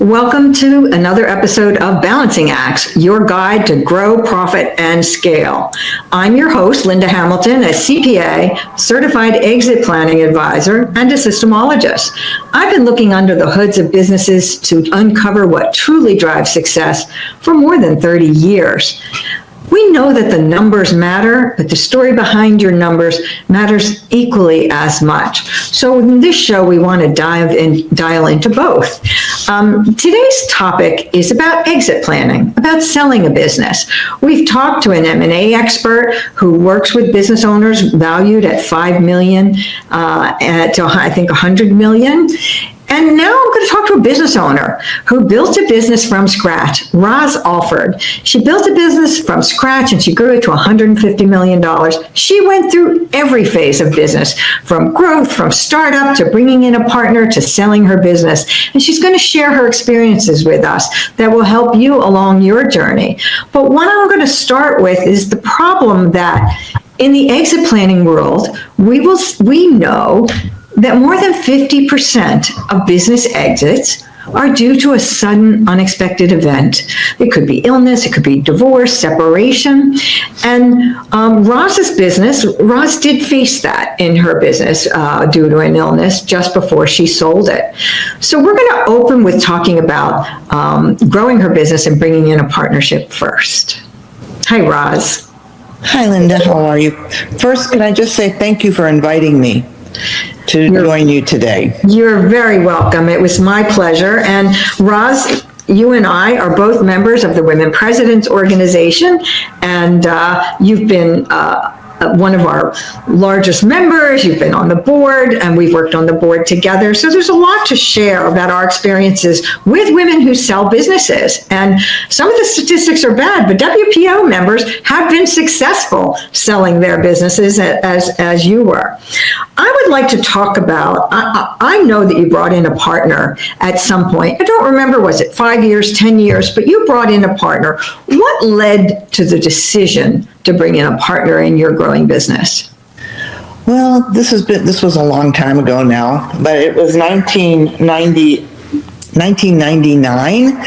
Welcome to another episode of Balancing Acts, your guide to grow, profit, and scale. I'm your host, Linda Hamilton, a CPA, certified exit planning advisor, and a systemologist. I've been looking under the hoods of businesses to uncover what truly drives success for more than 30 years. We know that the numbers matter, but the story behind your numbers matters equally as much. So in this show, we want to dial into both. Today's topic is about exit planning, about selling a business. We've talked to an M&A expert who works with business owners valued at $5 million to I think $100 million. And now I'm going to talk to a business owner who built a business from scratch, Roz Alford. She built a business from scratch and she grew it to $150 million. She went through every phase of business, from growth, from startup to bringing in a partner to selling her business. And she's going to share her experiences with us that will help you along your journey. But what I'm going to start with is the problem that in the exit planning world, we know that more than 50% of business exits are due to a sudden, unexpected event. It could be illness, it could be divorce, separation. And Roz's business, Roz did face that in her business due to an illness just before she sold it. So we're going to open with talking about growing her business and bringing in a partnership first. Hi, Roz. Hi, Linda. How are you? First, can I just say thank you for inviting me to join you today. You're very welcome. It was my pleasure. And Roz, you and I are both members of the Women Presidents Organization, and you've been one of our largest members. You've been on the board, and we've worked on the board together. So there's a lot to share about our experiences with women who sell businesses. And some of the statistics are bad, but WPO members have been successful selling their businesses as you were. I would like to talk about, I know that you brought in a partner at some point. I don't remember, was it 5 years, 10 years, but you brought in a partner. What led to the decision to bring in a partner in your growing business? Well, this was a long time ago now, but it was 1999,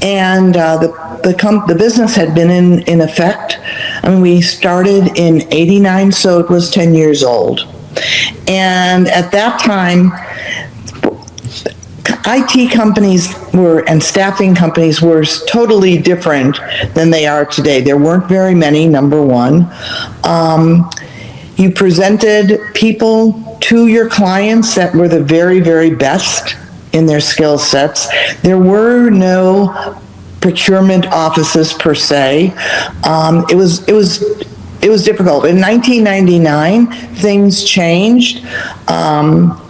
and the business had been in effect. I mean, we started in 89, so it was 10 years old. And at that time, IT companies and staffing companies were totally different than they are today. There weren't very many, number one. You presented people to your clients that were the very, very best in their skill sets. There were no procurement offices per se. It was difficult. In 1999, things changed.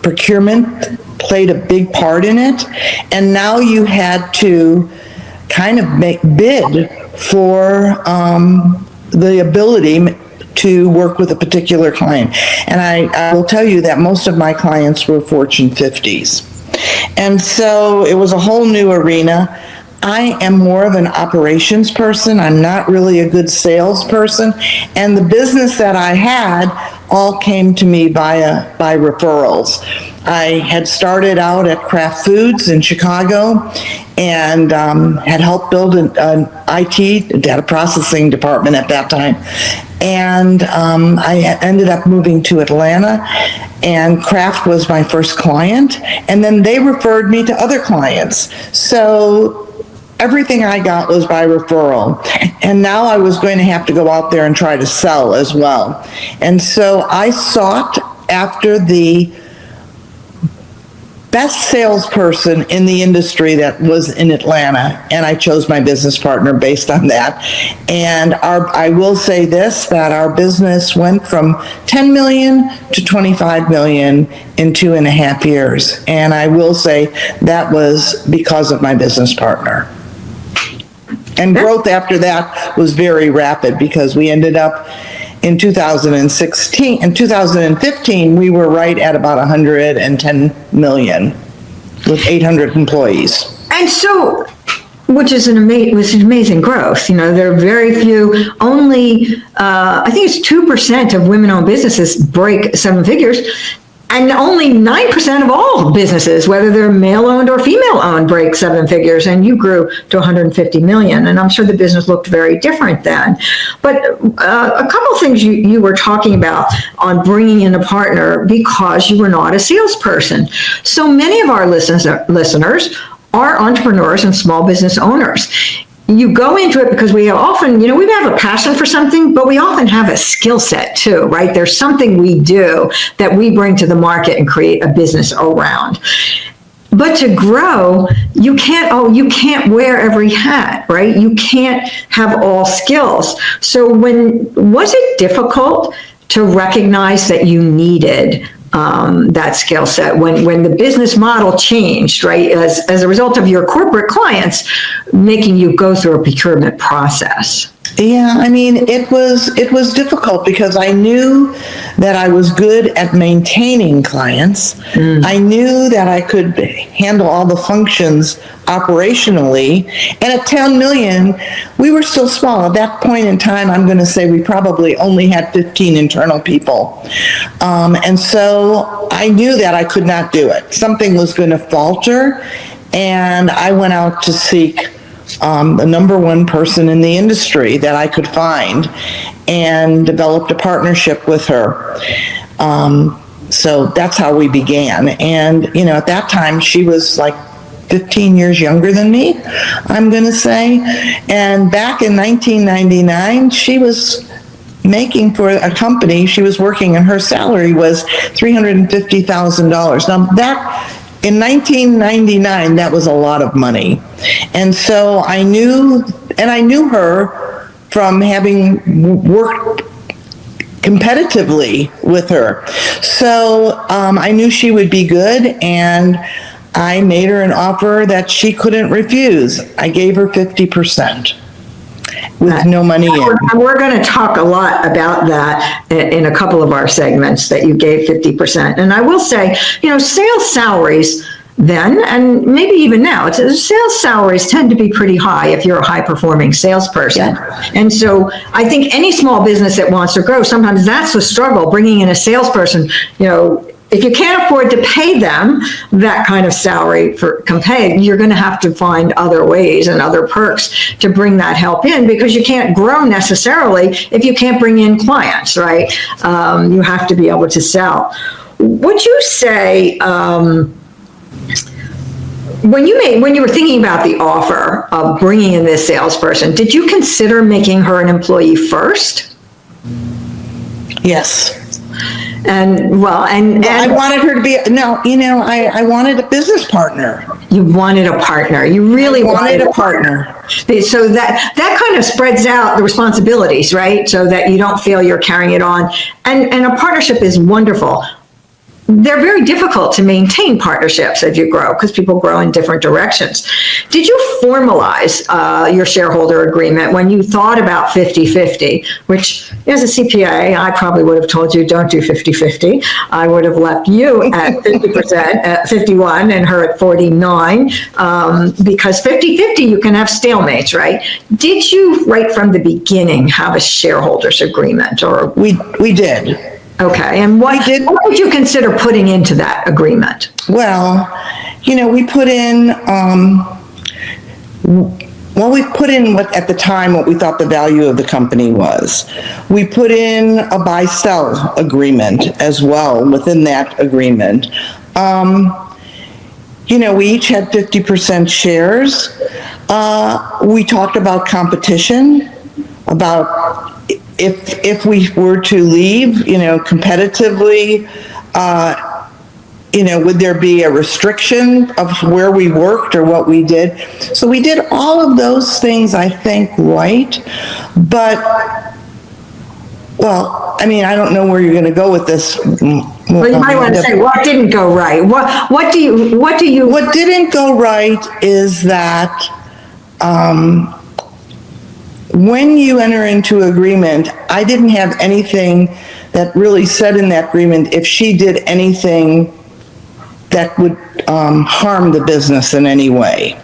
Procurement played a big part in it, and now you had to kind of bid for the ability to work with a particular client. And I will tell you that most of my clients were Fortune 50s. And so it was a whole new arena. I am more of an operations person. I'm not really a good salesperson. And the business that I had all came to me by referrals. I had started out at Kraft Foods in Chicago and had helped build an IT data processing department at that time. And I ended up moving to Atlanta, and Kraft was my first client. And then they referred me to other clients. So everything I got was by referral. And now I was going to have to go out there and try to sell as well. And so I sought after the best salesperson in the industry that was in Atlanta, and I chose my business partner based on that. And I will say this, that our business went from 10 million to 25 million in 2.5 years. And I will say that was because of my business partner. And growth after that was very rapid, because we ended up in 2016, in 2015, we were right at about 110 million with 800 employees. And so, which is an amazing growth. You know, there are very few, only, I think it's 2% of women-owned businesses break seven figures. And only 9% of all businesses, whether they're male-owned or female-owned, break seven figures, and you grew to 150 million. And I'm sure the business looked very different then. But a couple of things you were talking about on bringing in a partner because you were not a salesperson. So many of our listeners are entrepreneurs and small business owners. You go into it because we often, we have a passion for something, but we often have a skill set too, right? There's something we do that we bring to the market and create a business around. But to grow, you can't wear every hat, right? You can't have all skills. So was it difficult to recognize that you needed that skill set when the business model changed, right? As a result of your corporate clients making you go through a procurement process? Yeah, I mean, it was difficult because I knew that I was good at maintaining clients. I knew that I could handle all the functions operationally. And at 10 million, we were still small. At that point in time, I'm going to say we probably only had 15 internal people. And so I knew that I could not do it. Something was going to falter. And I went out to seek the number one person in the industry that I could find and developed a partnership with her. So that's how we began. And, at that time, she was like 15 years younger than me, I'm going to say. And back in 1999, she was making for a company she was working, and her salary was $350,000. Now that, in 1999, that was a lot of money. And so I knew her from having worked competitively with her. So I knew she would be good, and I made her an offer that she couldn't refuse. I gave her 50%. With no money in. We're going to talk a lot about that in a couple of our segments, that you gave 50%. And I will say, sales salaries then, and maybe even now, sales salaries tend to be pretty high if you're a high-performing salesperson. Yeah. And so I think any small business that wants to grow, sometimes that's the struggle, bringing in a salesperson. If you can't afford to pay them that kind of salary for compay, you're going to have to find other ways and other perks to bring that help in, because you can't grow necessarily if you can't bring in clients, right? You have to be able to sell. Would you say, when you were thinking about the offer of bringing in this salesperson, did you consider making her an employee first? Yes. And I wanted her to be, I wanted a business partner. You wanted a partner. You really wanted a partner. So that kind of spreads out the responsibilities, right? So that you don't feel you're carrying it on. And a partnership is wonderful. They're very difficult to maintain partnerships as you grow, because people grow in different directions. Did you formalize your shareholder agreement when you thought about 50-50, which as a CPA, I probably would have told you don't do 50-50. I would have left you at 50%, at 51 and her at 49, because 50-50, you can have stalemates, right? Did you, right from the beginning, have a shareholders agreement? Or we did. Okay, and what would you consider putting into that agreement? Well, we put in, we put in at the time what we thought the value of the company was. We put in a buy-sell agreement as well within that agreement. We each had 50% shares. We talked about competition, about if we were to leave, competitively, would there be a restriction of where we worked or what we did? So we did all of those things, I think, right. But, I don't know where you're going to go with this. Well, you might want to say, what didn't go right? What didn't go right is that, when you enter into agreement, I didn't have anything that really said in that agreement if she did anything that would harm the business in any way.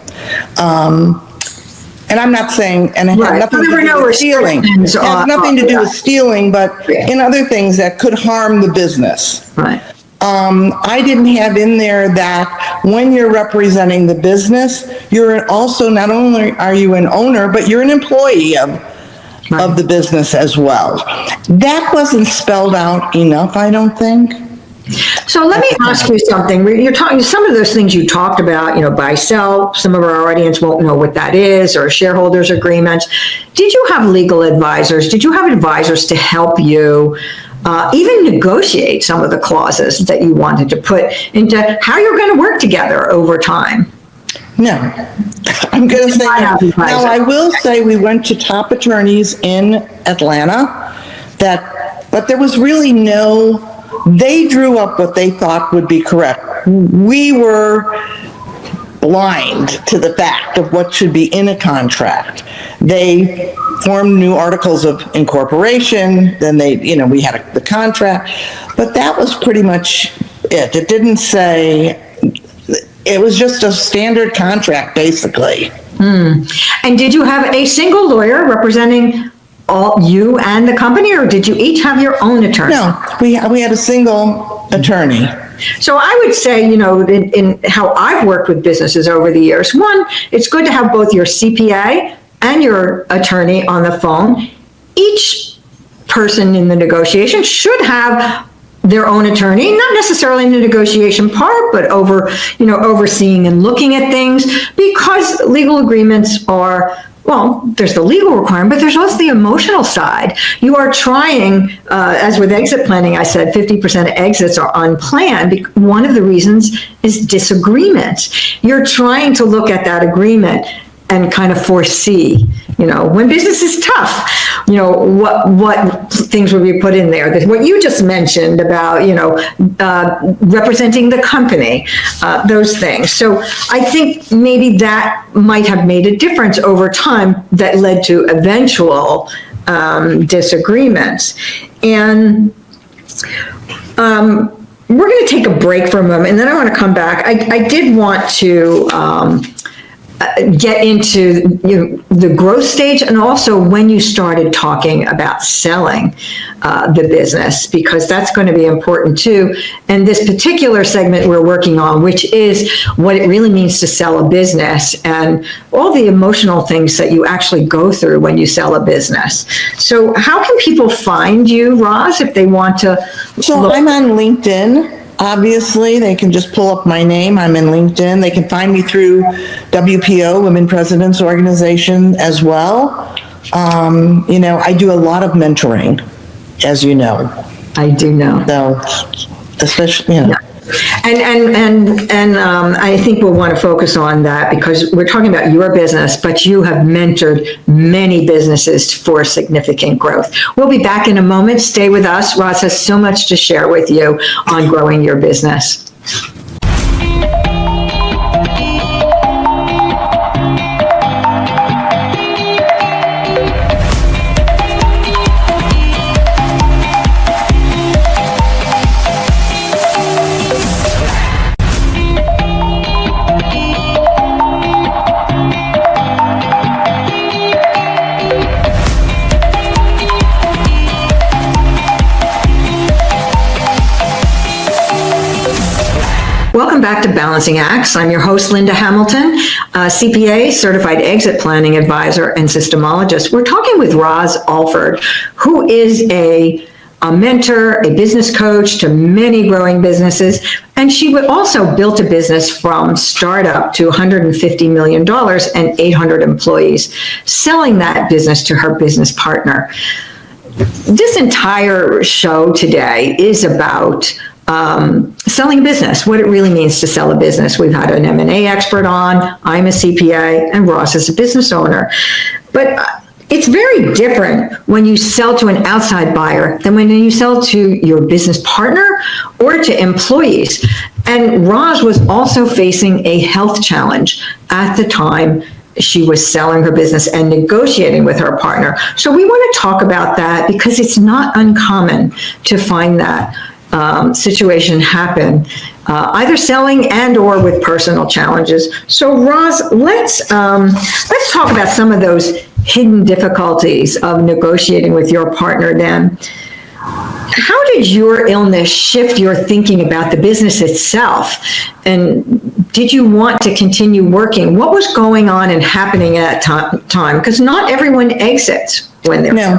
And I'm not saying, and it had nothing to do with stealing. It had nothing to do with stealing, but in other things that could harm the business. Right. I didn't have in there that when you're representing the business, you're also, not only are you an owner, but you're an employee of the business as well. That wasn't spelled out enough, I don't think. So let me ask you something. You're talking, some of those things you talked about, buy, sell, some of our audience won't know what that is, or shareholders agreements. Did you have legal advisors? Did you have advisors to help you even negotiate some of the clauses that you wanted to put into how you're going to work together over time? No, I'm going to say no. Now, I will say we went to top attorneys in Atlanta but there was really they drew up what they thought would be correct. We were blind to the fact of what should be in a contract. They formed new articles of incorporation, then we had the contract, but that was pretty much it. It didn't say, it was just a standard contract, basically. And did you have a single lawyer representing all you and the company, or did you each have your own attorney? No, we had a single attorney. So I would say, in how I've worked with businesses over the years, one, it's good to have both your CPA and your attorney on the phone. Each person in the negotiation should have their own attorney, not necessarily in the negotiation part, but overseeing and looking at things, because legal agreements are, well, there's the legal requirement, but there's also the emotional side. You are trying, as with exit planning, I said 50% of exits are unplanned. One of the reasons is disagreements. You're trying to look at that agreement and kind of foresee, when business is tough, what things would be put in there. What you just mentioned about, representing the company, those things. So I think maybe that might have made a difference over time that led to eventual disagreements. And we're going to take a break for a moment, and then I want to come back. I did want to get into the growth stage, and also when you started talking about selling the business, because that's going to be important too. And this particular segment we're working on, which is what it really means to sell a business and all the emotional things that you actually go through when you sell a business. So how can people find you, Roz, if they want to? So I'm on LinkedIn. Obviously, they can just pull up my name. I'm in LinkedIn. They can find me through WPO, Women Presidents Organization, as well. I do a lot of mentoring, as you know. I do know. So, especially, Yeah. And I think we'll want to focus on that, because we're talking about your business, but you have mentored many businesses for significant growth. We'll be back in a moment. Stay with us. Roz has so much to share with you on growing your business. Welcome back to Balancing Acts. I'm your host, Linda Hamilton, CPA, Certified Exit Planning Advisor and Systemologist. We're talking with Roz Alford, who is a mentor, a business coach to many growing businesses, and she also built a business from startup to $150 million and 800 employees, selling that business to her business partner. This entire show today is about selling a business, what it really means to sell a business. We've had an M&A expert on, I'm a CPA, and Ross is a business owner. But it's very different when you sell to an outside buyer than when you sell to your business partner or to employees. And Roz was also facing a health challenge at the time she was selling her business and negotiating with her partner. So we want to talk about that, because it's not uncommon to find that situation happen, either selling and or with personal challenges. So Roz, let's talk about some of those hidden difficulties of negotiating with your partner then. How did your illness shift your thinking about the business itself? And did you want to continue working? What was going on and happening at that time? Because not everyone exits when they're... No,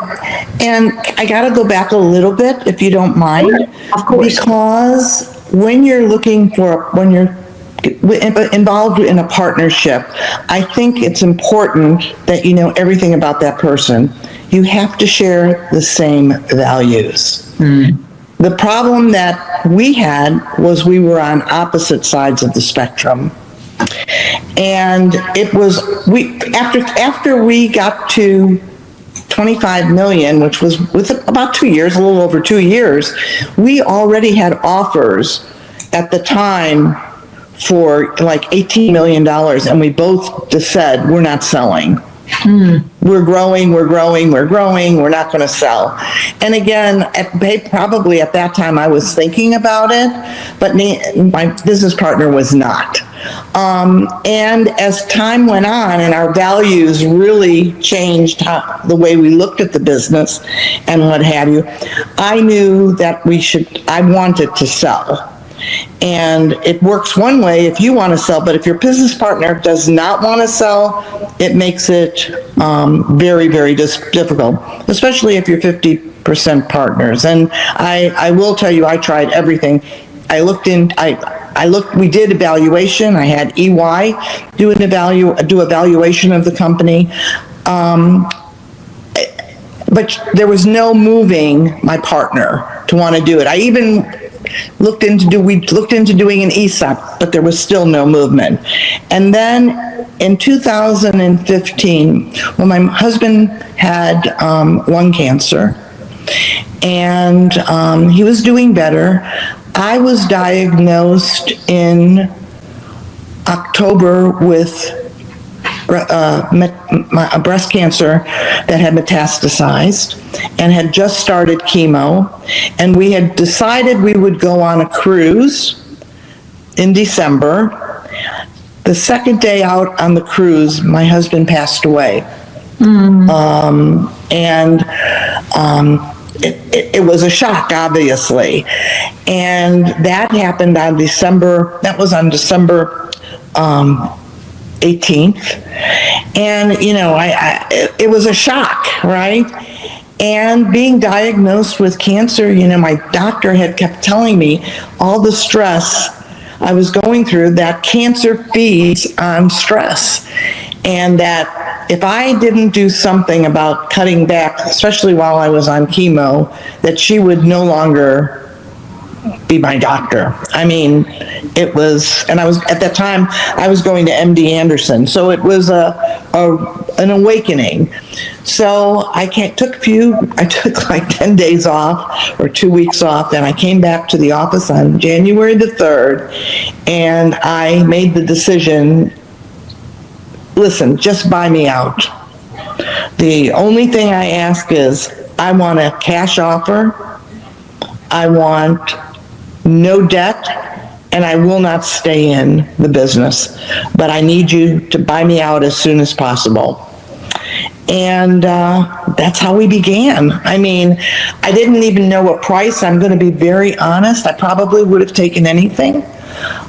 and I got to go back a little bit, if you don't mind. Of course. Because when you're involved in a partnership, I think it's important that you know everything about that person. You have to share the same values. The problem that we had was we were on opposite sides of the spectrum. And it was, after we got to 25 million, which was with about 2 years, a little over 2 years, we already had offers at the time for like $18 million, and we both just said, we're not selling. We're growing, we're not going to sell. And again, probably at that time I was thinking about it, but my business partner was not. And as time went on and our values really changed the way we looked at the business and what have you, I knew that I wanted to sell. And it works one way if you want to sell, but if your business partner does not want to sell, it makes it very, very difficult, especially if you're 50% partners. And I will tell you, I tried everything. We did evaluation. I had EY do evaluation of the company. But there was no moving my partner to want to do it. I even looked into doing an ESOP, but there was still no movement. And then in 2015, well, my husband had lung cancer, and he was doing better. I was diagnosed in October with breast cancer that had metastasized and had just started chemo, and we had decided we would go on a cruise in December. The second day out on the cruise, my husband passed away. It was a shock, obviously, and that happened on December 18th, and it was a shock, right? And being diagnosed with cancer, my doctor had kept telling me all the stress I was going through, that cancer feeds on stress, and that if I didn't do something about cutting back, especially while I was on chemo, that she would no longer be my doctor. I mean, it was, and at that time, I was going to MD Anderson, so it was an awakening. So I took like 10 days off or 2 weeks off, and I came back to the office on January the 3rd, and I made the decision, listen, just buy me out. The only thing I ask is, I want a cash offer, I want no debt, and I will not stay in the business, but I need you to buy me out as soon as possible. And that's how we began. I mean, I didn't even know a price. I'm going to be very honest. I probably would have taken anything.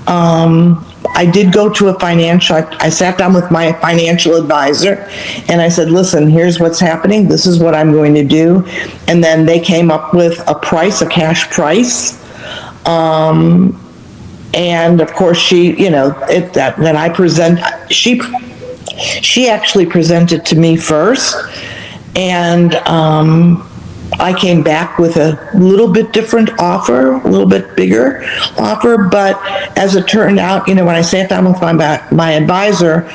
I did go to I sat down with my financial advisor, and I said, listen, here's what's happening. This is what I'm going to do. And then they came up with a cash price. And of course she actually presented to me first, and I came back with a little bit different offer, a little bit bigger offer, but as it turned out, when I sat down with my advisor,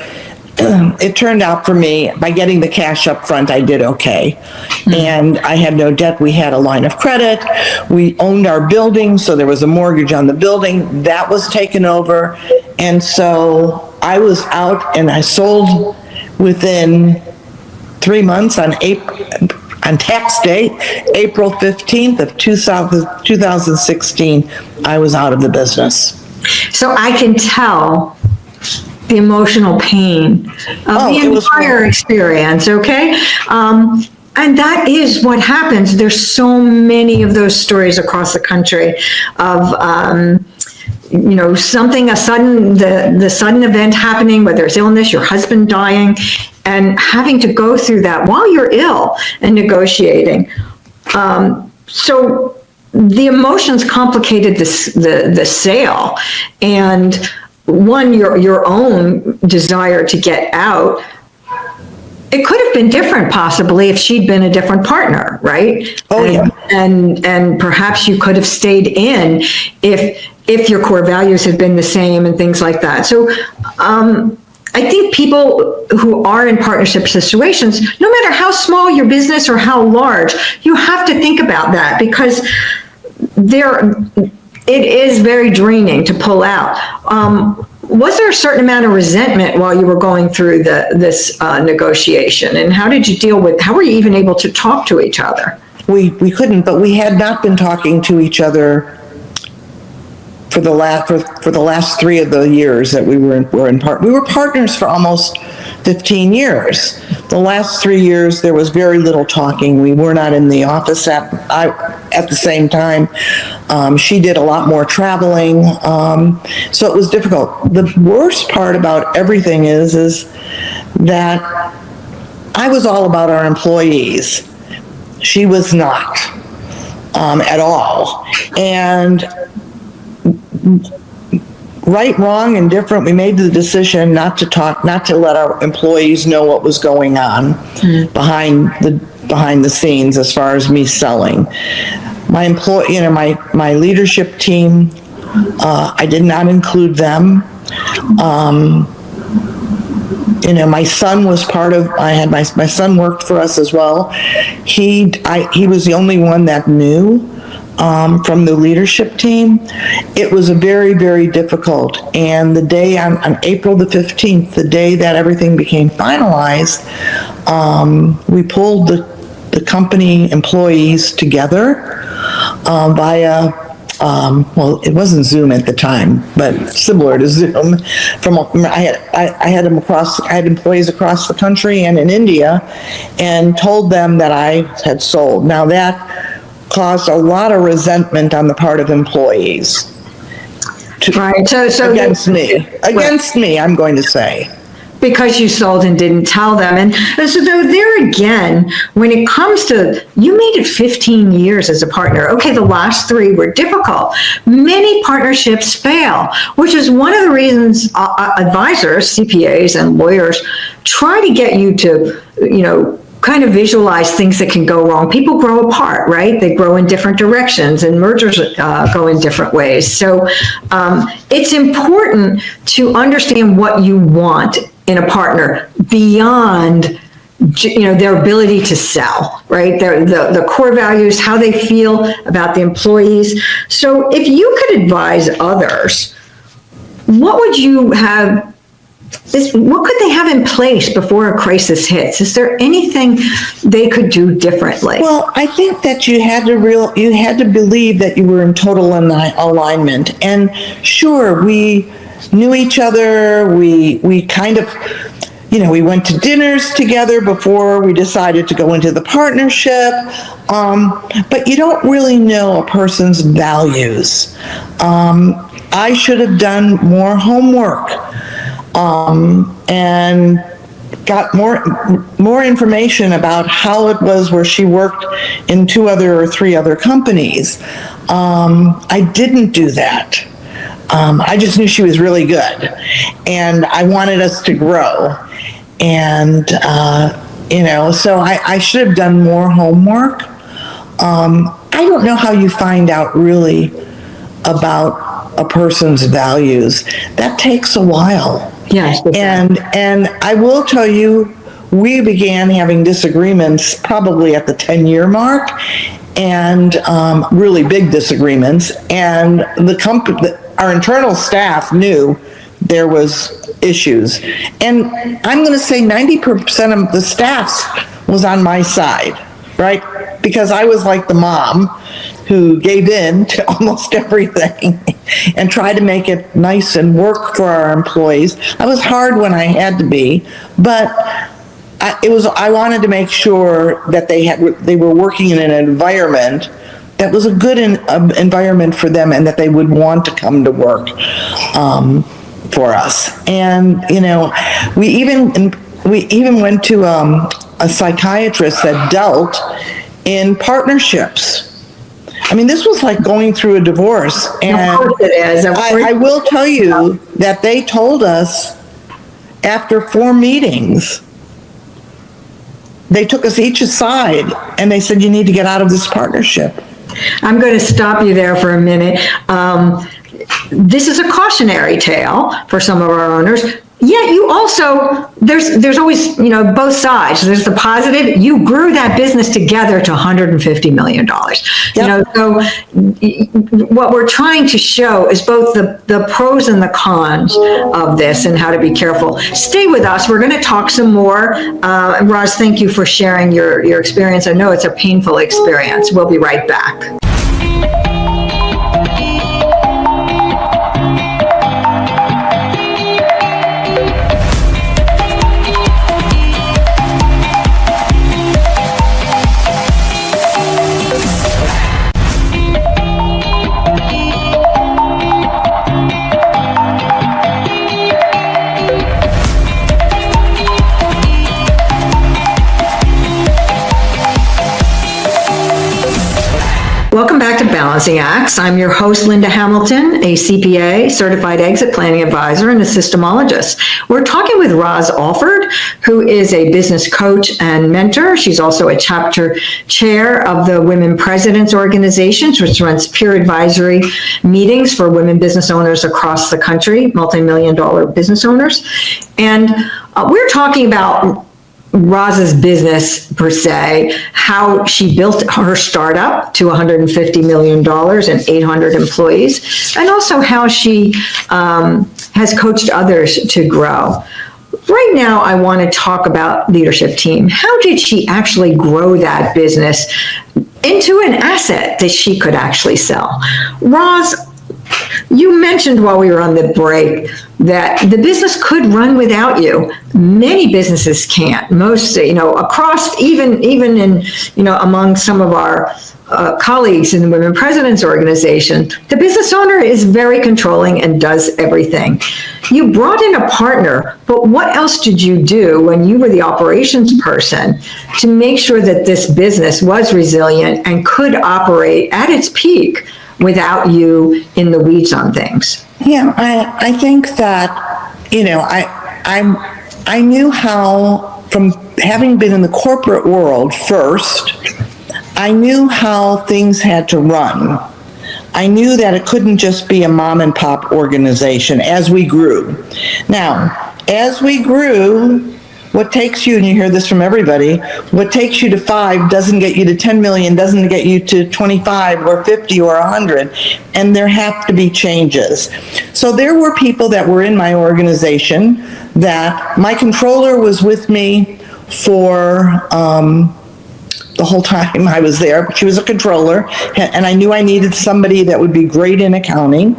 it turned out for me, by getting the cash up front, I did okay. And I had no debt. We had a line of credit. We owned our building, so there was a mortgage on the building. That was taken over. And so I was out, and I sold within 3 months on tax day, April 15th of 2016, I was out of the business. So I can tell the emotional pain of the entire experience, okay? And that is what happens. There's so many of those stories across the country of, something, the sudden event happening, whether it's illness, your husband dying, and having to go through that while you're ill and negotiating. So the emotions complicated the sale, and one, your own desire to get out. It could have been different possibly if she'd been a different partner, right? Oh, yeah. And perhaps you could have stayed in if your core values had been the same and things like that. So I think people who are in partnership situations, no matter how small your business or how large, you have to think about that, because it is very draining to pull out. Was there a certain amount of resentment while you were going through this negotiation, and how did you how were you even able to talk to each other? We couldn't, but we had not been talking to each other for the last 3 of the years that we were partners for almost 15 years. The last 3 years, there was very little talking. We were not in the office at the same time. She did a lot more traveling, so it was difficult. The worst part about everything is that I was all about our employees. She was not at all. And right, wrong, and different, we made the decision not to let our employees know what was going on behind the scenes as far as me selling. My my leadership team, I did not include them. My son was part of, my son worked for us as well. He was the only one that knew. From the leadership team. It was a very, very difficult. And the day on April the 15th, the day that everything became finalized, we pulled the company employees together via, it wasn't Zoom at the time, but similar to Zoom. I had employees across the country and in India, and told them that I had sold. Now that caused a lot of resentment on the part of employees. Right. So against me, I'm going to say. Because you sold and didn't tell them. And so there again, when it comes to, you made it 15 years as a partner. Okay, the last 3 were difficult. Many partnerships fail, which is one of the reasons advisors, CPAs and lawyers try to get you to, kind of visualize things that can go wrong. People grow apart, right? They grow in different directions, and mergers go in different ways. So it's important to understand what you want in a partner beyond their ability to sell, right? The core values, how they feel about the employees. So if you could advise others, what would you have? What could they have in place before a crisis hits? Is there anything they could do differently? Well, I think that you had to believe that you were in total alignment. And sure, we knew each other. We kind of, we went to dinners together before we decided to go into the partnership. But you don't really know a person's values. I should have done more homework. And got more information about how it was where she worked in 2 or 3 other companies. I didn't do that. I just knew she was really good, and I wanted us to grow. And, so I should have done more homework. I don't know how you find out really about a person's values. That takes a while. Yes. And I will tell you, we began having disagreements probably at the 10-year mark, and really big disagreements. And our internal staff knew there was issues. And I'm going to say 90% of the staff was on my side, right? Because I was like the mom who gave in to almost everything and tried to make it nice and work for our employees. I was hard when I had to be, but I wanted to make sure that they were working in an environment that was a good environment for them, and that they would want to come to work for us. And we even went to a psychiatrist that dealt in partnerships. I mean, this was like going through a divorce. And of course it is. I will tell you that they told us after 4 meetings, they took us each aside and they said, you need to get out of this partnership. I'm going to stop you there for a minute. This is a cautionary tale for some of our owners. Yet you also, there's always, both sides. There's the positive. You grew that business together to $150 million. Yep. So what we're trying to show is both the pros and the cons of this and how to be careful. Stay with us. We're going to talk some more. Roz, thank you for sharing your experience. I know it's a painful experience. We'll be right back. Welcome back to Balancing Acts. I'm your host, Linda Hamilton, a CPA, certified exit planning advisor, and a systemologist. We're talking with Roz Alford, who is a business coach and mentor. She's also a chapter chair of the Women Presidents Organization, which runs peer advisory meetings for women business owners across the country, multi-million-dollar business owners. And we're talking about Roz's business per se, how she built her startup to $150 million and 800 employees, and also how she has coached others to grow. Right now, I want to talk about leadership team. How did she actually grow that business into an asset that she could actually sell? Roz, you mentioned while we were on the break that the business could run without you. Many businesses can't. Most, across, even in, among some of our colleagues in the Women Presidents Organization, the business owner is very controlling and does everything. You brought in a partner, but what else did you do when you were the operations person to make sure that this business was resilient and could operate at its peak without you in the weeds on things? Yeah, I think that, I knew how, from having been in the corporate world first, I knew how things had to run. I knew that it couldn't just be a mom and pop organization as we grew. Now, as we grew, what takes you, and you hear this from everybody, what takes you to 5 doesn't get you to 10 million, doesn't get you to 25 or 50 or 100, and there have to be changes. So there were people that were in my organization that my controller was with me for the whole time I was there. She was a controller, and I knew I needed somebody that would be great in accounting.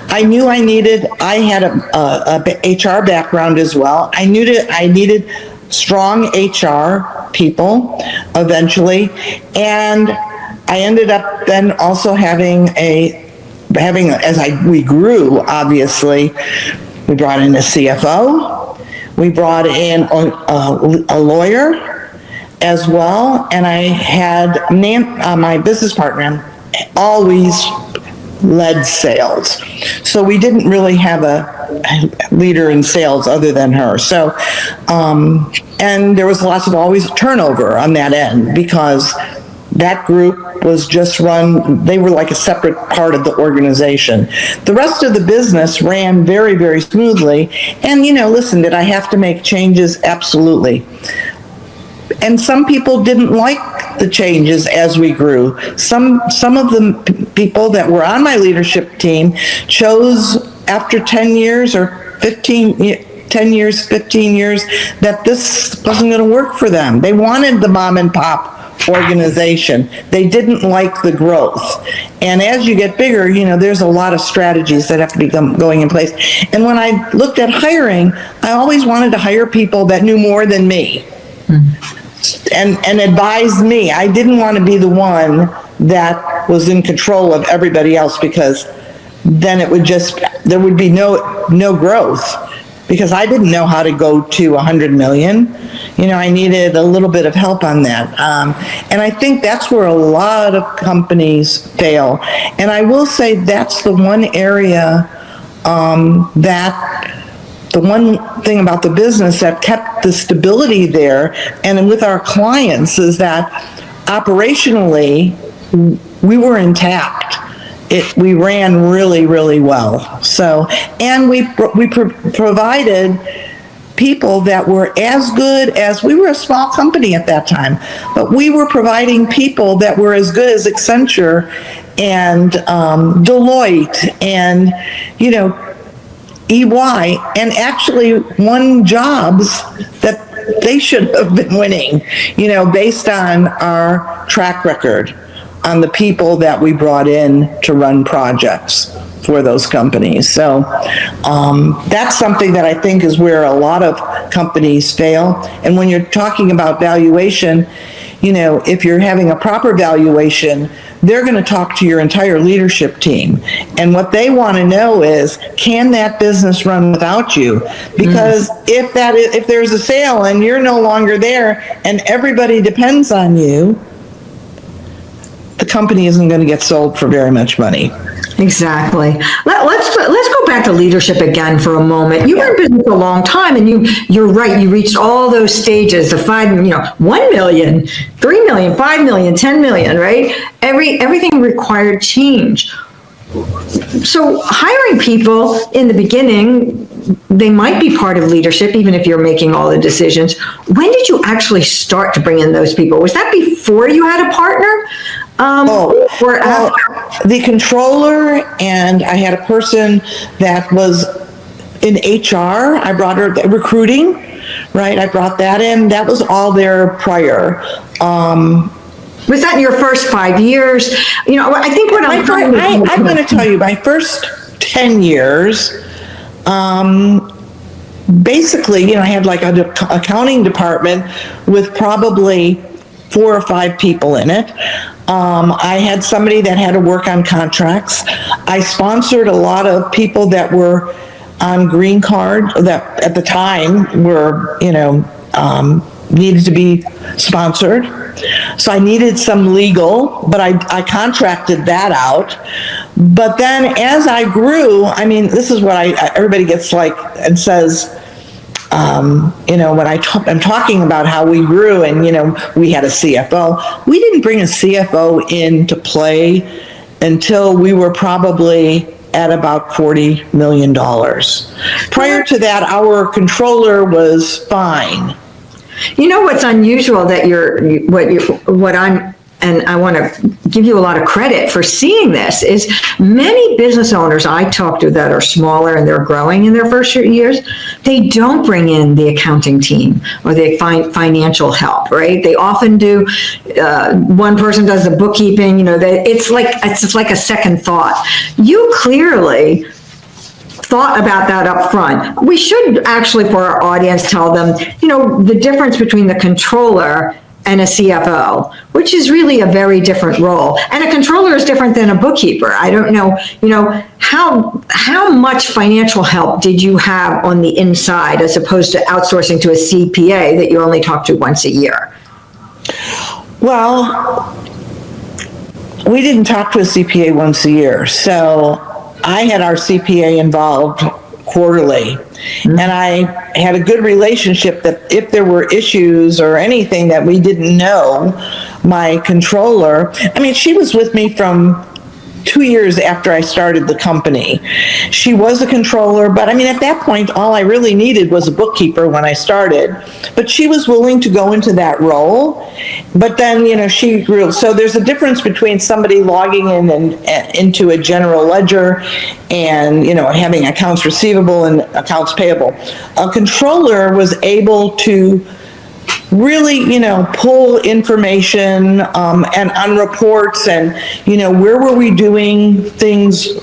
I knew I had a HR background as well. I needed strong HR people eventually, and I ended up then also we grew, obviously, we brought in a CFO, we brought in a lawyer as well, and I had my business partner always led sales. So we didn't really have a leader in sales other than her. So, and there was lots of always turnover on that end because that group was just run, they were like a separate part of the organization. The rest of the business ran very, very smoothly. And, listen, did I have to make changes? Absolutely. And some people didn't like the changes as we grew. Some of the people that were on my leadership team chose after 10 years or 15 years that this wasn't going to work for them. They wanted the mom and pop organization. They didn't like the growth. And as you get bigger, there's a lot of strategies that have to be going in place. And when I looked at hiring, I always wanted to hire people that knew more than me. and advised me. I didn't want to be the one that was in control of everybody else, because then there would be no growth, because I didn't know how to go to 100 million. I needed a little bit of help on that. And I think that's where a lot of companies fail. And I will say that's the one area the one thing about the business that kept the stability there and with our clients is that operationally we were intact. We ran really, really well. So, and we provided people that were as good as, we were a small company at that time, but we were providing people that were as good as Accenture and Deloitte and, EY, and actually won jobs that they should have been winning, based on our track record, on the people that we brought in to run projects for those companies. So that's something that I think is where a lot of companies fail. And when you're talking about valuation, if you're having a proper valuation, they're going to talk to your entire leadership team. And what they want to know is, can that business run without you? Because if there's a sale and you're no longer there and everybody depends on you, the company isn't going to get sold for very much money. Exactly. Let's go back to leadership again for a moment. You were in business a long time, and you're right. You reached all those stages: the 1 million, 3 million, 5 million, 10 million. Right? Everything required change. So hiring people in the beginning, they might be part of leadership, even if you're making all the decisions. When did you actually start to bring in those people? Was that before you had a partner? Or after? The controller, and I had a person that was in HR. I brought her recruiting, right? I brought that in. That was all there prior. Was that in your first 5 years? I think what I'm going to tell you, my first 10 years, basically, I had like an accounting department with probably 4 or 5 people in it. I had somebody that had to work on contracts. I sponsored a lot of people that were on green card that at the time were, needed to be sponsored. So I needed some legal, but I contracted that out. But then as I grew, this is what everybody gets like and says, when I'm talking about how we grew and, we had a CFO, we didn't bring a CFO into play until we were probably at about $40 million. Prior to that, our controller was fine. What's unusual that and I want to give you a lot of credit for seeing this, is many business owners I talk to that are smaller and they're growing in their first years, they don't bring in the accounting team or the financial help, right? They often do, one person does the bookkeeping, it's like a second thought. You clearly thought about that up front. We should actually, for our audience, tell them, the difference between the controller and a CFO, which is really a very different role. And a controller is different than a bookkeeper. I don't know, how much financial help did you have on the inside as opposed to outsourcing to a CPA that you only talk to once a year? Well, we didn't talk to a CPA once a year. So I had our CPA involved quarterly. And I had a good relationship that if there were issues or anything that we didn't know, my controller, she was with me from 2 years after I started the company. She was a controller, but at that point, all I really needed was a bookkeeper when I started. But she was willing to go into that role. But then, she grew. So there's a difference between somebody logging in and into a general ledger and, having accounts receivable and accounts payable. A controller was able to really, pull information and on reports and, where were we doing things,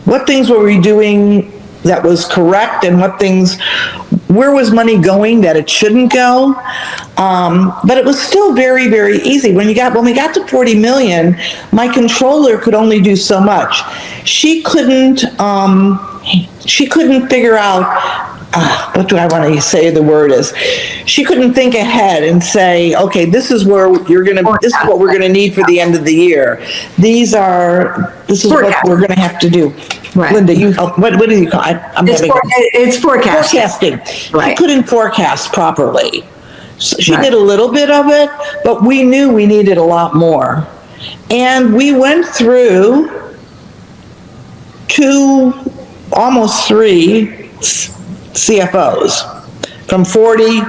what things were we doing that was correct and what things where was money going that it shouldn't go? But it was still very, very easy. When we got to 40 million, my controller could only do so much. She couldn't figure out, what do I want to say the word is? She couldn't think ahead and say, okay, this is what we're going to need for the end of the year. This is what we're going to have to do. Right. Linda, you help. What do you call it? It's forecasting. Right. She couldn't forecast properly. So she Right. did a little bit of it, but we knew we needed a lot more. And we went through almost 3 CFOs from 40,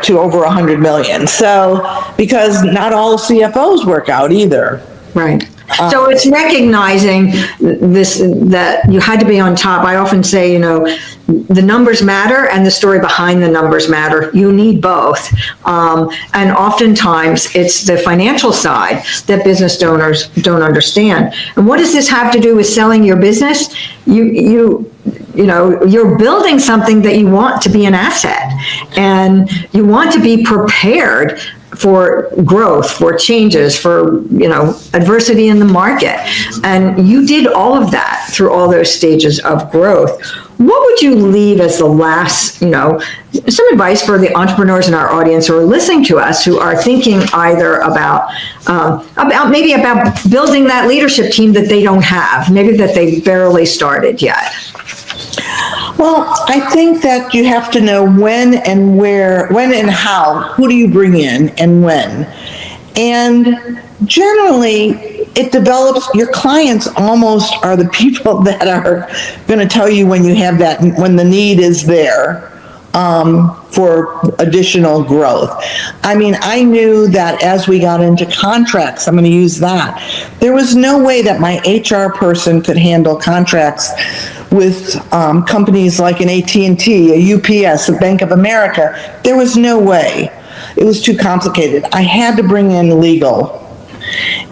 to over 100 million. So, because not all CFOs work out either. Right. So it's recognizing that you had to be on top. I often say, the numbers matter and the story behind the numbers matter. You need both. And oftentimes it's the financial side that business owners don't understand. And what does this have to do with selling your business? You're building something that you want to be an asset, and you want to be prepared for growth, for changes, for, adversity in the market. And you did all of that through all those stages of growth. What would you leave as the last, some advice for the entrepreneurs in our audience who are listening to us, who are thinking either about building that leadership team that they don't have, maybe that they barely started yet? Well, I think that you have to know when and where, when and how, who do you bring in and when. And generally, it develops, your clients almost are the people that are going to tell you when you have that, when the need is there for additional growth. I mean, I knew that as we got into contracts, I'm going to use that, there was no way that my HR person could handle contracts with companies like an AT&T, a UPS, a Bank of America. There was no way. It was too complicated. I had to bring in legal.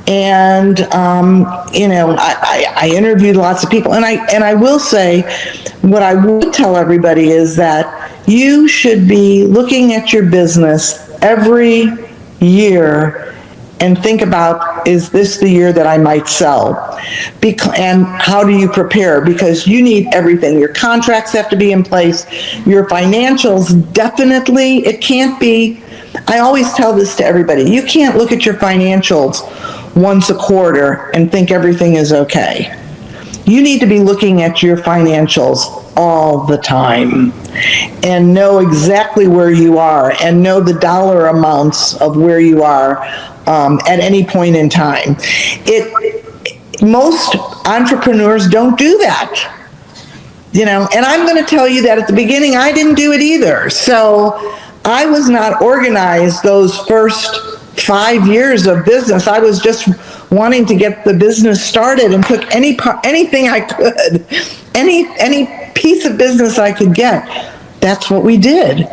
And, I interviewed lots of people. And I will say, what I would tell everybody is that you should be looking at your business every year and think about, is this the year that I might sell? And how do you prepare? Because you need everything. Your contracts have to be in place. Your financials, definitely. It can't be, I always tell this to everybody, you can't look at your financials once a quarter and think everything is okay. You need to be looking at your financials all the time and know exactly where you are and know the dollar amounts of where you are at any point in time. Most entrepreneurs don't do that, and I'm going to tell you that at the beginning, I didn't do it either. So I was not organized those first 5 years of business. I was just wanting to get the business started and took anything I could, any piece of business I could get. That's what we did.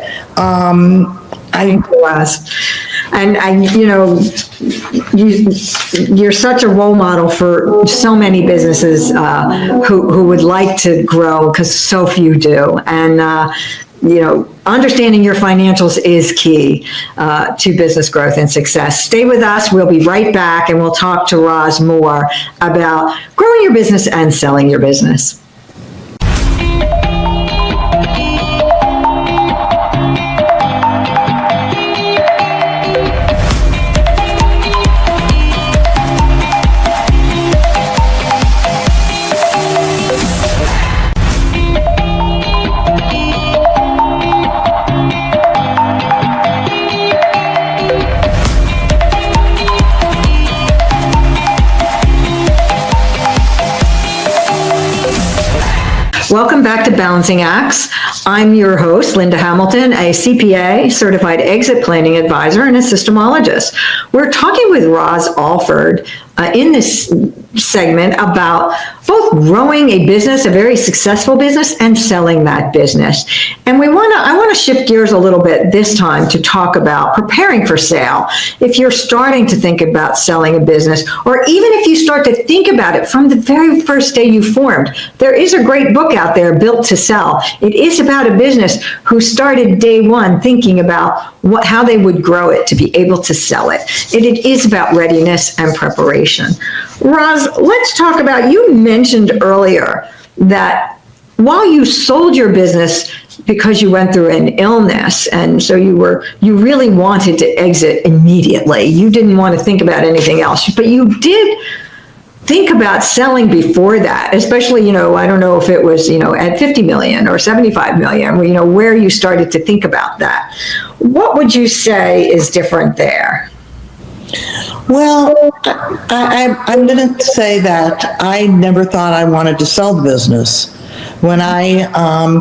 You're such a role model for so many businesses who would like to grow, because so few do. And understanding your financials is key to business growth and success. Stay with us. We'll be right back, and we'll talk to Roz more about growing your business and selling your business. Welcome back to Balancing Acts. I'm your host, Linda Hamilton, a CPA, certified exit planning advisor, and a systemologist. We're talking with Roz Alford, in this segment about both growing a business, a very successful business, and selling that business. And I want to shift gears a little bit this time to talk about preparing for sale. If you're starting to think about selling a business, or even if you start to think about it from the very first day you formed, there is a great book out there, Built to Sell. It is about a business who started day one thinking about how they would grow it to be able to sell it. It is about readiness and preparation. Roz, let's talk about, you mentioned earlier that while you sold your business because you went through an illness, and so you really wanted to exit immediately. You didn't want to think about anything else, but you did think about selling before that, especially, I don't know if it was, at 50 million or 75 million, where you started to think about that. What would you say is different there? Well, I'm going to say that I never thought I wanted to sell the business. When I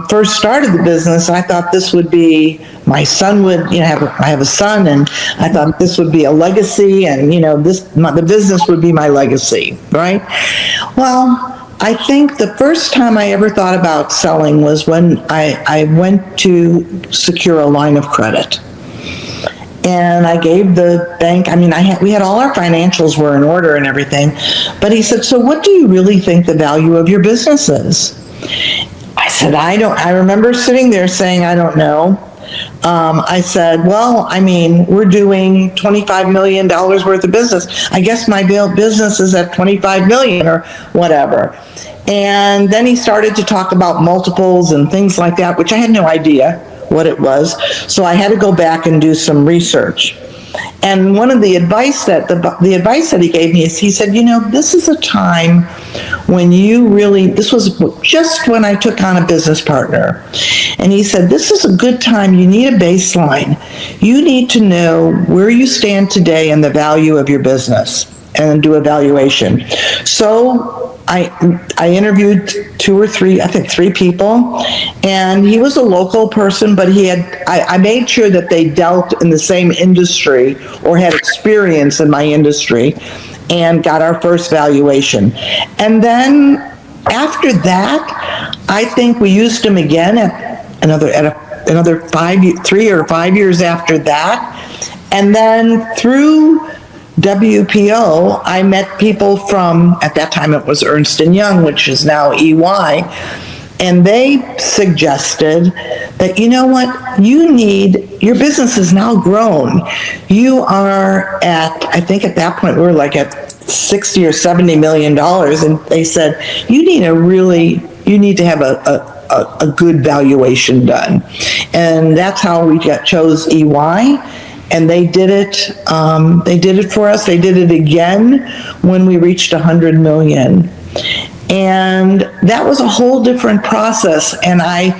first started the business, I thought this would be, my son would, I have a son, and I thought this would be a legacy, and, the business would be my legacy, right? Well, I think the first time I ever thought about selling was when I went to secure a line of credit. And I gave the bank, we had all our financials were in order and everything, but he said, so what do you really think the value of your business is? I said, I remember sitting there saying, I don't know. I said, well, we're doing $25 million worth of business. I guess my business is at 25 million or whatever. And then he started to talk about multiples and things like that, which I had no idea what it was. So I had to go back and do some research. And one of the advice that the advice that he gave me is, he said, this is a time when this was just when I took on a business partner. And he said, this is a good time. You need a baseline. You need to know where you stand today and the value of your business, and do a valuation. So I interviewed three people, and he was a local person, but I made sure that they dealt in the same industry or had experience in my industry, and got our first valuation. And then after that, I think we used him again at another 3 or 5 years after that. And then through WPO, I met people from, at that time it was Ernst & Young, which is now EY, and they suggested that, your business is now grown. You are at, I think at that point we were like at 60 or 70 million dollars, and they said, you need to have a good valuation done. And that's how we chose EY. And they did it. They did it for us. They did it again when we reached 100 million, and that was a whole different process. And I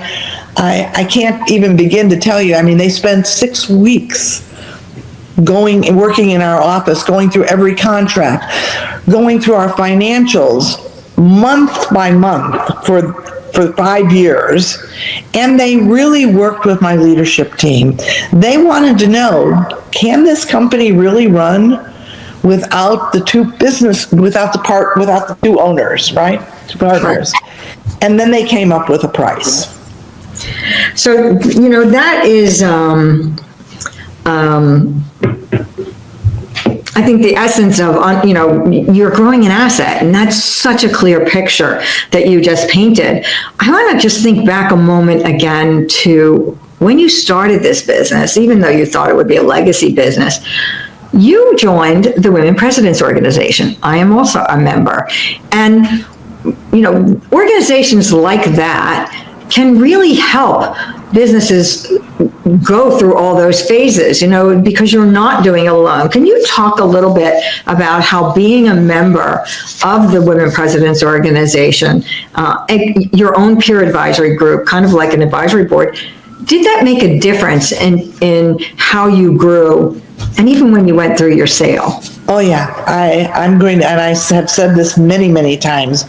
can't even begin to tell you. They spent 6 weeks going and working in our office, going through every contract, going through our financials month by month for 5 years, and they really worked with my leadership team. They wanted to know, can this company really run without the two owners, right? Two partners. And then they came up with a price. So, that is, I think the essence of, you're growing an asset, and that's such a clear picture that you just painted. I want to just think back a moment again to when you started this business, even though you thought it would be a legacy business. You joined the Women Presidents Organization. I am also a member. And, organizations like that can really help businesses go through all those phases, because you're not doing it alone. Can you talk a little bit about how being a member of the Women Presidents Organization, your own peer advisory group, kind of like an advisory board, did that make a difference in how you grew, and even when you went through your sale? Oh yeah, I'm going to, and I have said this many, many times,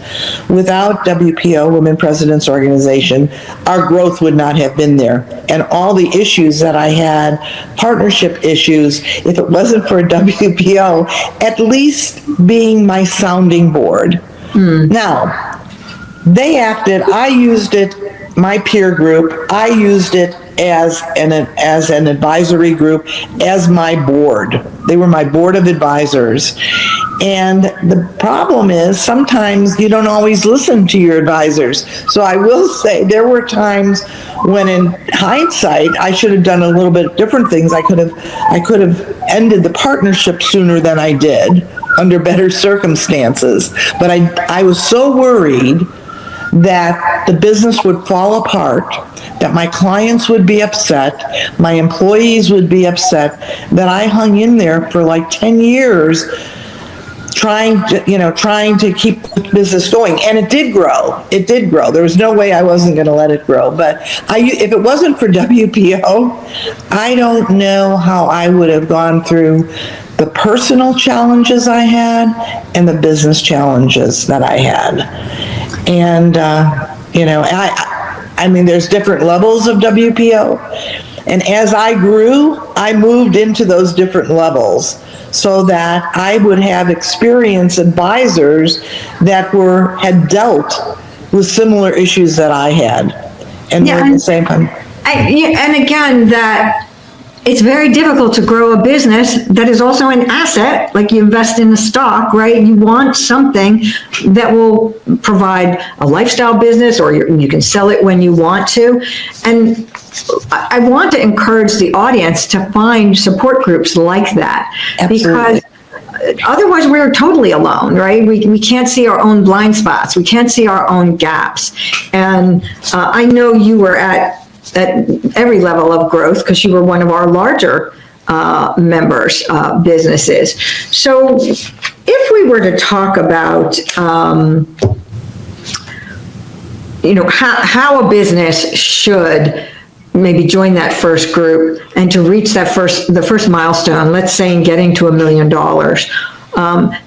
without WPO, Women Presidents Organization, our growth would not have been there. And all the issues that I had, partnership issues, if it wasn't for WPO, at least being my sounding board. Now, they acted, I used it, my peer group, I used it as an advisory group, as my board. They were my board of advisors. And the problem is sometimes you don't always listen to your advisors. So I will say there were times when in hindsight, I should have done a little bit different things. I could have ended the partnership sooner than I did under better circumstances. But I was so worried that the business would fall apart, that my clients would be upset, my employees would be upset, that I hung in there for like 10 years trying to keep the business going. And it did grow. It did grow. There was no way I wasn't going to let it grow. But if it wasn't for WPO, I don't know how I would have gone through the personal challenges I had and the business challenges that I had. And, I mean, there's different levels of WPO. And as I grew, I moved into those different levels so that I would have experienced advisors that had dealt with similar issues that I had. And we're at the same time. And again, that it's very difficult to grow a business that is also an asset, like you invest in the stock, right? You want something that will provide a lifestyle business, or you can sell it when you want to. And I want to encourage the audience to find support groups like that. Absolutely. Because otherwise we're totally alone, right? We can't see our own blind spots. We can't see our own gaps. And I know you were at every level of growth because you were one of our larger members' businesses. So if we were to talk about, how a business should maybe join that first group and to reach the first milestone, let's say in getting to $1 million,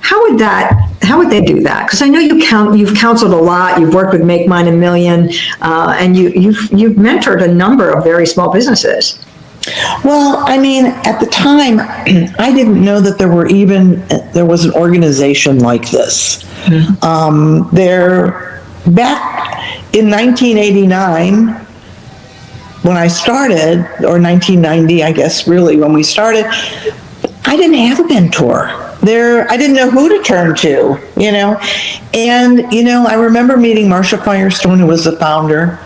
how would they do that? Because I know you've counseled a lot, you've worked with Make Mine $1 Million, and you've mentored a number of very small businesses. Well, I mean, at the time, I didn't know that there was an organization like this. Mm-hmm. Back in 1989, when I started, or 1990, I guess, really, when we started, I didn't have a mentor. I didn't know who to turn to, And, I remember meeting Marcia Firestone, who was the founder,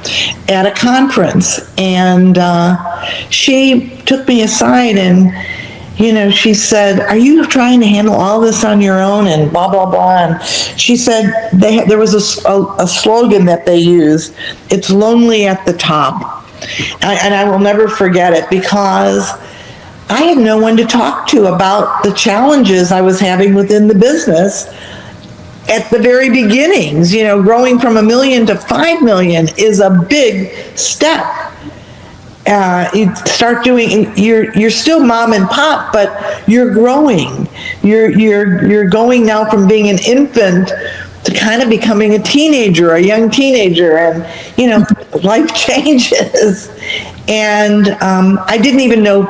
at a conference. And she took me aside and, she said, "Are you trying to handle all this on your own?" And blah, blah, blah. And she said there was a slogan that they used, "It's lonely at the top." And I will never forget it because I had no one to talk to about the challenges I was having within the business at the very beginnings. Growing from $1 million to $5 million is a big step. You start doing, you're still mom and pop, but you're growing. You're going now from being an infant to kind of becoming a teenager, a young teenager, and, life changes. And I didn't even know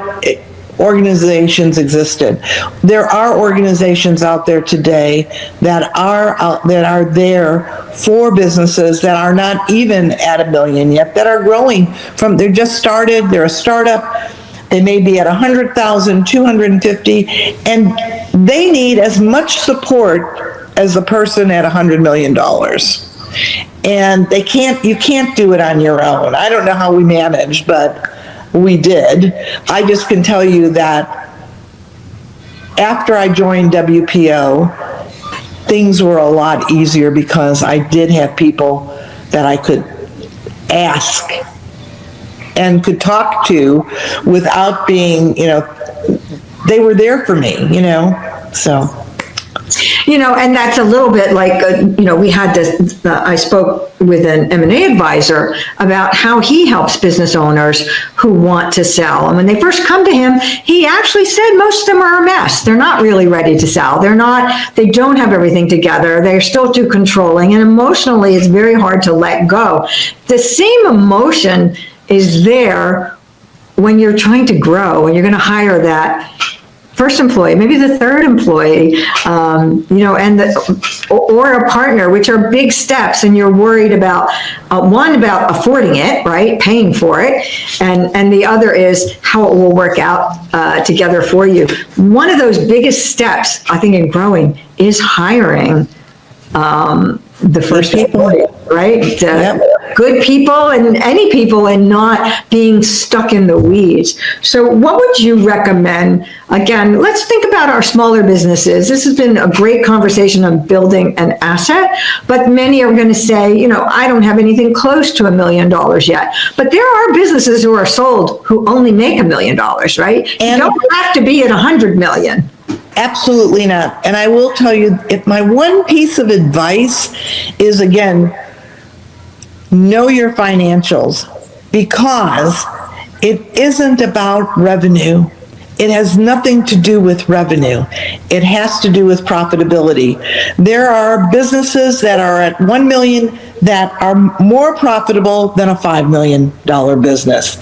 organizations existed. There are organizations out there today that are there for businesses that are not even at $1 million yet, that are growing they're just started, they're a startup, they may be at 100,000, 250, and they need as much support as the person at $100 million. And you can't do it on your own. I don't know how we managed, but we did. I just can tell you that after I joined WPO, things were a lot easier because I did have people that I could ask and could talk to without being, they were there for me, so. And that's a little bit like, we had this, I spoke with an M&A advisor about how he helps business owners who want to sell. And when they first come to him, he actually said most of them are a mess. They're not really ready to sell. They don't have everything together. They're still too controlling, and emotionally it's very hard to let go. The same emotion is there when you're trying to grow and you're going to hire that first employee, maybe the third employee, or a partner, which are big steps, and you're worried about, one, about affording it, right, paying for it, and the other is how it will work out together for you. One of those biggest steps, I think, in growing is hiring the first employee, right? Good people and any people, and not being stuck in the weeds. So what would you recommend? Again, let's think about our smaller businesses. This has been a great conversation on building an asset, but many are going to say, I don't have anything close to $1 million yet. But there are businesses who are sold who only make $1 million, right? And you don't have to be at 100 million. Absolutely not. And I will tell you, if my one piece of advice is, again, know your financials, because it isn't about revenue. It has nothing to do with revenue. It has to do with profitability. There are businesses that are at 1 million that are more profitable than a $5 million business.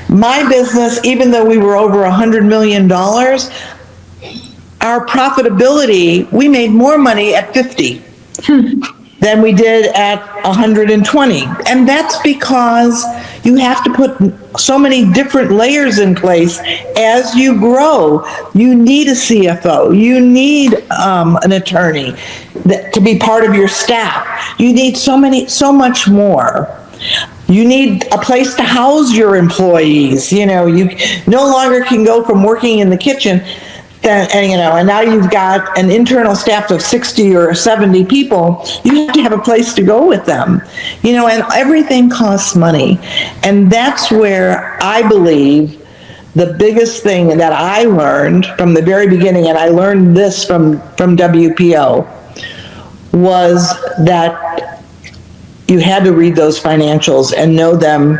My business, even though we were over $100 million, our profitability, we made more money at 50 than we did at 120. And that's because you have to put so many different layers in place as you grow. You need a CFO. You need an attorney to be part of your staff. You need so much more. You need a place to house your employees. You no longer can go from working in the kitchen and now you've got an internal staff of 60 or 70 people. You have to have a place to go with them, and everything costs money. And that's where I believe the biggest thing that I learned from the very beginning, and I learned this from WPO, was that you had to read those financials and know them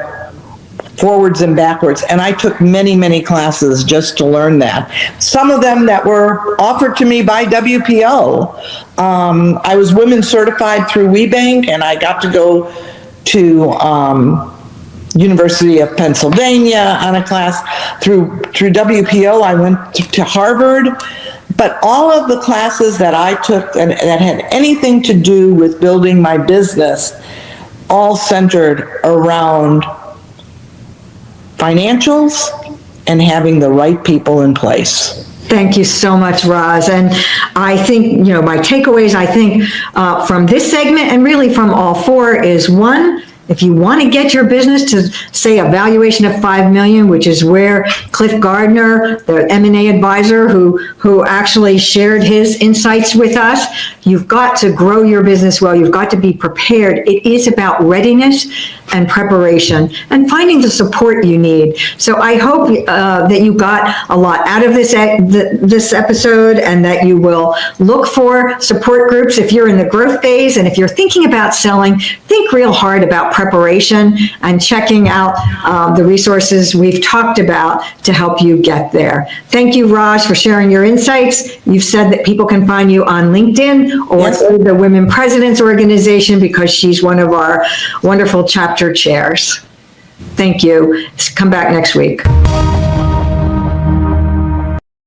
forwards and backwards. And I took many, many classes just to learn that. Some of them that were offered to me by WPO. I was women certified through WeBank, and I got to go to University of Pennsylvania on a class. Through WPO, I went to Harvard. But all of the classes that I took and that had anything to do with building my business all centered around financials and having the right people in place. Thank you so much, Roz. And I think, my takeaways, from this segment and really from all four is, one, if you want to get your business to, say, a valuation of $5 million, which is where Cliff Gardner, the M&A advisor who actually shared his insights with us, you've got to grow your business well. You've got to be prepared. It is about readiness and preparation and finding the support you need. So I hope that you got a lot out of this episode, and that you will look for support groups if you're in the growth phase. And if you're thinking about selling, think real hard about preparation and checking out the resources we've talked about to help you get there. Thank you, Roz, for sharing your insights. You've said that people can find you on LinkedIn or through the Women Presidents Organization, because she's one of our wonderful chapter chairs. Thank you. Come back next week.